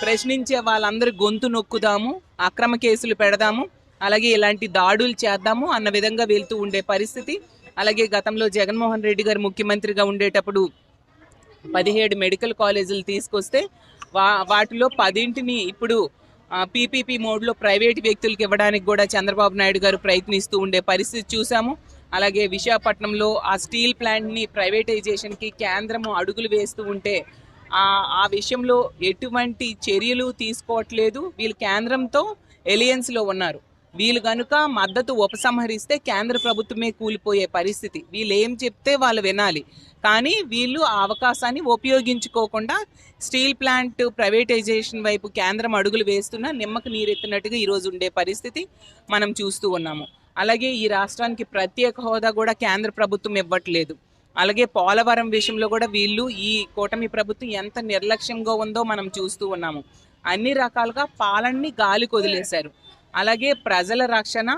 ప్రశ్నించే వాళ్ళందరి గొంతు నొక్కుదాము, అక్రమ కేసులు పెడదాము, అలాగే ఇలాంటి దాడులు చేద్దాము అన్న విధంగా వెళ్తూ ఉండే పరిస్థితి. అలాగే గతంలో జగన్మోహన్ రెడ్డి గారు ముఖ్యమంత్రిగా ఉండేటప్పుడు 17 మెడికల్ కాలేజీలు తీసుకొస్తే వాటిలో 10ని ఇప్పుడు పీపీపీ మోడ్లో ప్రైవేట్ వ్యక్తులకు ఇవ్వడానికి కూడా చంద్రబాబు నాయుడు గారు ప్రయత్నిస్తూ ఉండే పరిస్థితి చూసాము. అలాగే విశాఖపట్నంలో ఆ స్టీల్ ప్లాంట్ని ప్రైవేటైజేషన్కి కేంద్రము అడుగులు వేస్తూ ఉంటే ఆ విషయంలో ఎటువంటి చర్యలు తీసుకోవట్లేదు. వీళ్ళు కేంద్రంతో ఎలియన్స్లో ఉన్నారు. వీళ్ళు కనుక మద్దతు ఉపసంహరిస్తే కేంద్ర ప్రభుత్వమే కూలిపోయే పరిస్థితి. వీళ్ళు ఏం చెప్తే వాళ్ళు వినాలి, కానీ వీళ్ళు ఆ అవకాశాన్ని ఉపయోగించుకోకుండా స్టీల్ ప్లాంట్ ప్రైవేటైజేషన్ వైపు కేంద్రం అడుగులు వేస్తున్నా నిమ్మకు నీరెత్తినట్టుగా ఈరోజు ఉండే పరిస్థితి మనం చూస్తూ ఉన్నాము. అలాగే ఈ రాష్ట్రానికి ప్రత్యేక హోదా కూడా కేంద్ర ప్రభుత్వం ఇవ్వట్లేదు. అలాగే పోలవరం విషయంలో కూడా వీళ్ళు ఈ కూటమి ప్రభుత్వం ఎంత నిర్లక్ష్యంగా ఉందో మనం చూస్తూ ఉన్నాము. అన్ని రకాలుగా పాలనని గాలికి వదిలేశారు. అలాగే ప్రజల రక్షణ,